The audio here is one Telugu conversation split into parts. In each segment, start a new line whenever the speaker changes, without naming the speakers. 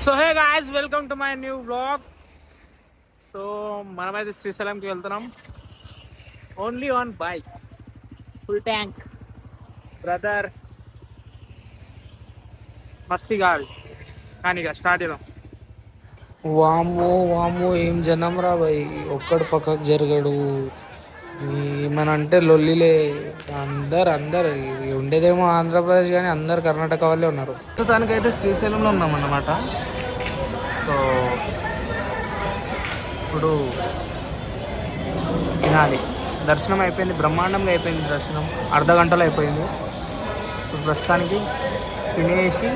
So hey guys, welcome to my new blog. So మనమైతే శ్రీశైలంకి వెళ్తున్నాం. Only on bike, full tank brother. Masti guys, కానీ ఇక స్టార్ట్ చేద్దాం.
వామ్మో వామ్మో ఏం జనం రా భయ్, ఒక్కడు పక్కకు జరగడు. ఏమని అంటే లొల్లిలే. అందరు ఇది ఉండేదేమో ఆంధ్రప్రదేశ్, కానీ అందరు కర్ణాటక వాళ్ళే ఉన్నారు.
ప్రస్తుతానికైతే శ్రీశైలంలో ఉన్నాం అన్నమాట. సో ఇప్పుడు తినాలి. దర్శనం అయిపోయింది, బ్రహ్మాండంగా అయిపోయింది దర్శనం, అర్ధ గంటలో అయిపోయింది. ఇప్పుడు ప్రస్తుతానికి తినేసి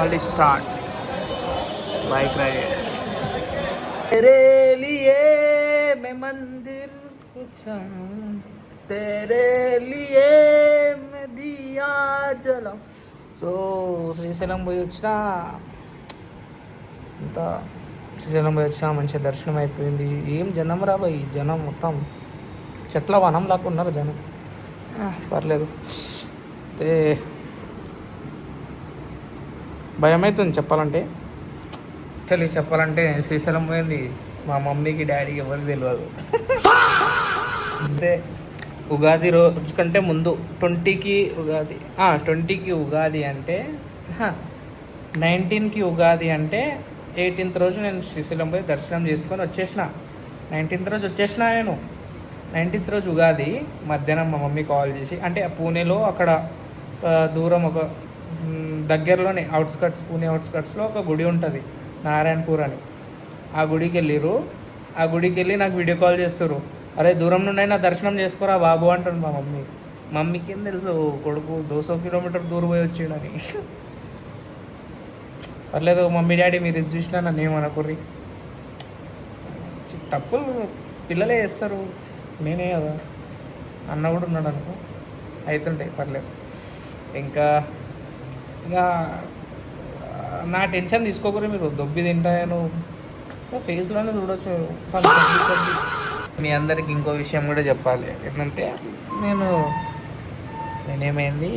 మళ్ళీ స్టార్ట్ బైక్ రైడ్. तेरे लिए मैं मंदिर पूछा, तेरे लिए मैं दिया जला.
సో శ్రీశైలం పోయి వచ్చిన, అంతా శ్రీశైలం పోయి వచ్చిన, మంచిగా దర్శనం అయిపోయింది. ఏం జనం రా భయ్, జనం మొత్తం చెట్ల వనం లాగా ఉన్నారు జనం. పర్లేదు. అయితే భయం అవుతుంది చెప్పాలంటే. చెప్పాలంటే శ్రీశైలం పోయింది మా మమ్మీకి డాడీకి ఎవరికి తెలియదు. అంటే ఉగాది రోజు కంటే ముందు 20కి ఉగాది, 20కి ఉగాది అంటే 19కి ఉగాది అంటే 18th రోజు నేను శ్రీశైలం పోయి దర్శనం చేసుకొని వచ్చేసిన. 19th రోజు వచ్చేసిన నేను. 19th రోజు ఉగాది మధ్యాహ్నం మా మమ్మీ కాల్ చేసి, అంటే పూణేలో అక్కడ దూరం ఒక దగ్గరలోనే అవుట్స్కట్స్, పూణే అవుట్స్కట్స్లో ఒక గుడి ఉంటుంది నారాయణపూర్ అని. ఆ గుడికి వెళ్ళిరు. ఆ గుడికి వెళ్ళి నాకు వీడియో కాల్ చేస్తారు. అరే దూరం నుండి అయినా దర్శనం చేసుకోరా బాబు అంటాను మా మమ్మీ. మమ్మీకి ఏం తెలుసు కొడుకు 200 కిలోమీటర్ దూరం పోయి వచ్చాడని. పర్లేదు మమ్మీ డాడీ మీరు ఇది చూసినా నన్ను ఏమనుకోర్రి. తప్పులు పిల్లలే చేస్తారు, నేనే కదా. అన్న కూడా ఉన్నాడు అనుకో, అవుతుంటాయి పర్లేదు. ఇంకా నా టెన్షన్ తీసుకోకూడదు మీరు. దొబ్బి తింటాను ఫేస్లోనే చూడొచ్చు. మీ అందరికి ఇంకో విషయం కూడా చెప్పాలి. ఏంటంటే నేనేమైంది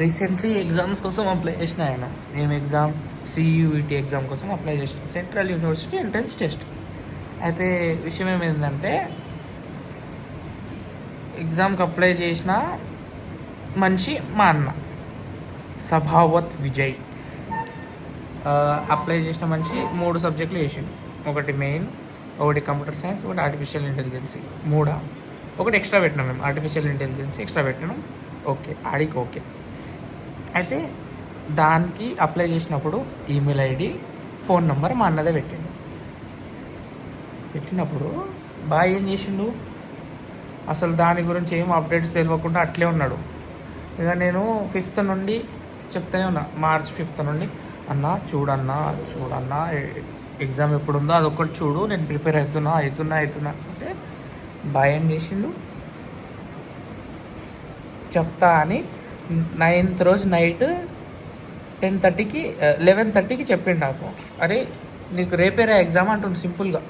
రీసెంట్లీ ఎగ్జామ్స్ కోసం అప్లై చేసిన. ఆయన ఏం ఎగ్జామ్, సియూఈటీ ఎగ్జామ్ కోసం అప్లై చేసిన, సెంట్రల్ యూనివర్సిటీ ఎంట్రన్స్ టెస్ట్. అయితే విషయం ఏమైందంటే ఎగ్జామ్కి అప్లై చేసిన మనిషి మా అన్న సభావత్ విజయ్. అప్లై చేసిన మనిషి 3 సబ్జెక్టులు వేసిండు. ఒకటి మెయిన్, ఒకటి కంప్యూటర్ సైన్స్, ఒకటి ఆర్టిఫిషియల్ ఇంటెలిజెన్సీ. ఒకటి ఎక్స్ట్రా పెట్టినాం మేము, ఆర్టిఫిషియల్ ఇంటెలిజెన్సీ ఎక్స్ట్రా పెట్టినాం. ఓకే, ఆడికి ఓకే. అయితే దానికి అప్లై చేసినప్పుడు ఈమెయిల్ ఐడి, ఫోన్ నెంబర్ మా అన్నదే పెట్టినప్పుడు బాగా ఏం చేసిండు, అసలు దాని గురించి ఏం అప్డేట్స్ తెలియకుండా అట్లే ఉన్నాడు. ఇక నేను 5th నుండి చెప్తానే ఉన్నా, March 5th నుండి, అన్నా చూడన్నా ఎగ్జామ్ ఎప్పుడు ఉందో అదొకటి చూడు, నేను ప్రిపేర్ అవుతున్నా అంటే భయం చేసిండు. చెప్తా అని 9th రోజు నైట్ 11:30కి చెప్పిండు నాకు. అరే నీకు రేపేరా ఎగ్జామ్ అంటుండు. సింపుల్గా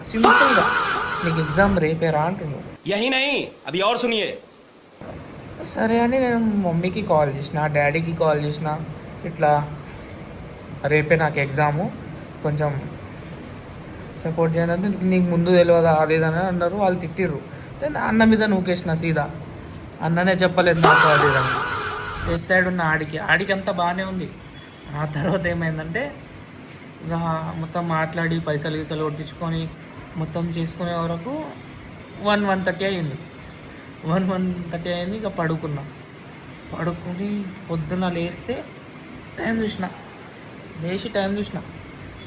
నీకు ఎగ్జామ్ రేపేరా అంటుండు. సరే అని నేను మమ్మీకి కాల్ చేసిన, డాడీకి కాల్ చేసిన, ఇట్లా రేపే నాకు ఎగ్జాము, కొంచెం సపోర్ట్ చేయండి. నీకు ముందు తెలియదా అదేదని అన్నారు. వాళ్ళు తిట్టిర్రు. అన్న మీద నూకేసిన సీదా. అన్ననే చెప్పలేదు నాకు అదేదని. సేఫ్ సైడ్ ఉన్న ఆడికి అంతా బాగానే ఉంది. ఆ తర్వాత ఏమైందంటే ఇక మొత్తం మాట్లాడి పైసలు కొట్టించుకొని మొత్తం చేసుకునే వరకు 1:30 అయింది. 1:30 అయింది. ఇక పడుకొని పొద్దున్న లేస్తే టైం చూసిన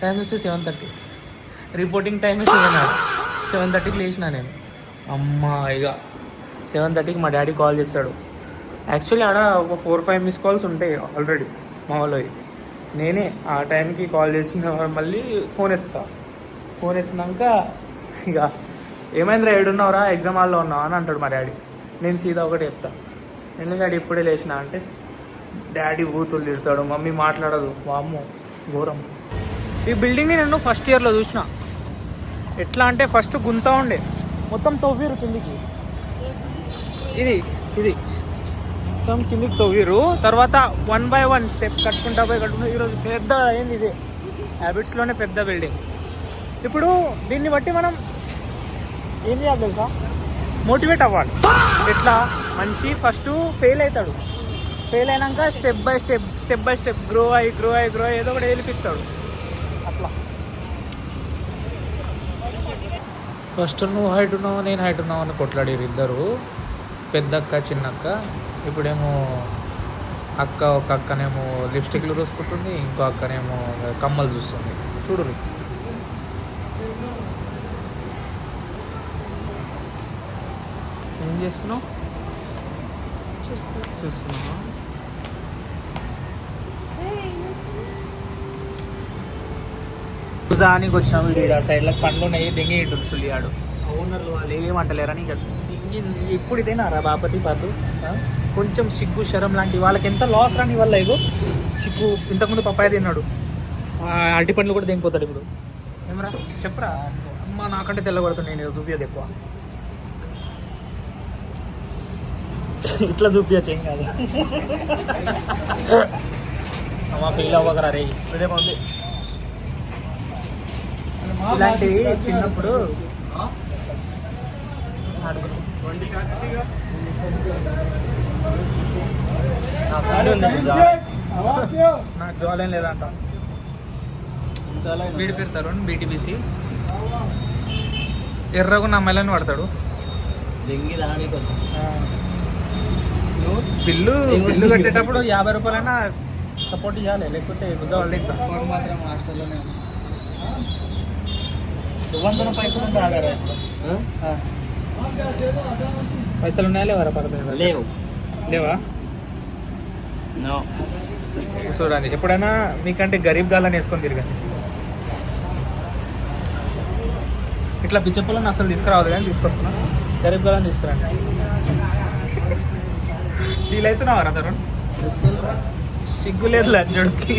7:30. రిపోర్టింగ్ టైం 7:30కి లేచిన నేను. అమ్మా ఇక 7:30కి మా డాడీ కాల్ చేస్తాడు. యాక్చువల్లీ ఆడ ఒక 4-5 మిస్ కాల్స్ ఉంటాయి ఆల్రెడీ మా వాళ్ళవి. నేనే ఆ టైంకి కాల్ చేసిన మళ్ళీ ఫోన్ ఎత్తినాక ఇక ఏమైందిరా ఏడున్నావురా, ఎగ్జామ్ హాల్లో ఉన్నావా అని అంటాడు మా డాడీ. నేను సీదా ఒకటి చెప్తా, ఎందుకంటే ఇప్పుడే లేచిన అంటే డాడీ బూతులు తిడతాడు, మమ్మీ మాట్లాడదు. వామ్మో ఘోరం. ఈ బిల్డింగ్ని నేను ఫస్ట్ ఇయర్లో చూసిన. ఎట్లా అంటే ఫస్ట్ గుంత ఉండే, మొత్తం తవ్విరు కిందికి. ఇది మొత్తం కిందికి తవ్విరు. తర్వాత 1 by 1 స్టెప్ కట్టుకుంటా ఈరోజు పెద్ద అయింది.
హ్యాబిట్స్లోనే పెద్ద బిల్డింగ్. ఇప్పుడు దీన్ని బట్టి మనం ఏం చేయాలి తెలుసా, మోటివేట్ అవ్వాలి. ఎట్లా, మంచి ఫస్ట్ ఫెయిల్ అవుతాడు, ఫెయిల్ అయినాక స్టెప్ బై స్టెప్ గ్రో అయ్యి ఏదో ఒకటి వెళ్ళిపిస్తాడు. అట్లా ఫస్ట్ నువ్వు హైట్ ఉన్నావు నేను హైట్ ఉన్నావు అని కొట్లాడారు ఇద్దరు, పెద్దక్క చిన్నక్క. ఇప్పుడేమో ఒక అక్కనేమో లిప్స్టిక్లు చూసుకుంటుంది, ఇంకో అక్కనేమో కమ్మలు చూస్తుంది. చూడు ఏం చేస్తున్నావు, చూస్తున్నావా? భుజానికి వచ్చిన వీడు ఆ సైడ్లో పండ్లు ఉన్నాయి, దెంగి ఉంటుంది ఆడు. ఓనర్లు వాళ్ళు ఏమంటలేరని ఇక దింగి. ఇప్పుడు ఇదేనారా బాపతి పర్లు, కొంచెం సిగ్గు శరం లాంటి వాళ్ళకి ఎంత లాస్ రాని వల్ల. ఇగో చిక్కు ఇంతకుముందు పప్పాయ తిన్నాడు, అరటి పండ్లు కూడా దింగిపోతాడు. ఇప్పుడు ఏమరా చెప్పరా, అమ్మ నాకంటే తెల్లబడుతుంది, నేను చూపించదు ఎక్కువ. ఇట్లా చూపించచ్చు, ఏం కాదు. అమ్మ ఫెయిల్ అవ్వగరా రే. ఇలాంటివి చిన్నప్పుడు నాకు జాలేం లేదంట. వీడి పేరు తరుణ్, బీటీబీసీ. ఎర్రగా నా మెల్లని పడతాడు. బిల్లు కట్టేటప్పుడు 50 రూపాయలైనా సపోర్ట్ చేయాలి, లేకపోతే బుద్ధ వాళ్ళు మాత్రం హాస్టల్లోనే పైసలు ఉన్నాయా లేవరా?
లేవు.
లేవా? చూడండి, ఎప్పుడైనా మీకంటే గరీబ్ గాలని వేసుకొని తిరగండి. ఇట్లా పిచ్చప్పులను అసలు తీసుకురావాలి కానీ తీసుకొస్తున్నా, గరీబ్ గాలని తీసుకురండి. ఫీల్ అవుతున్నావారా తరుణ్? సిగ్గు లేదు లంచోడికి.